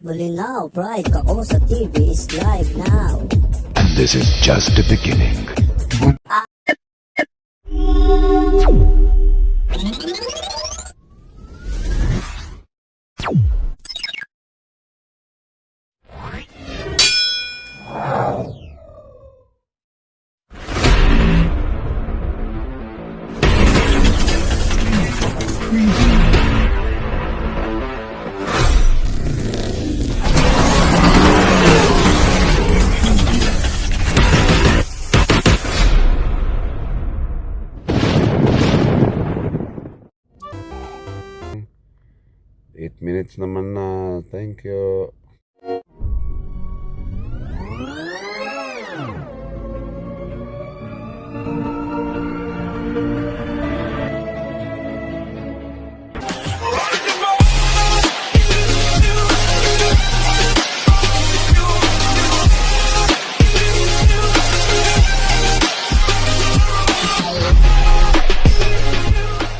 Malinaw, Pride Kako sa TV is live now. And this is just the beginning. Eight minutes naman na. Thank you.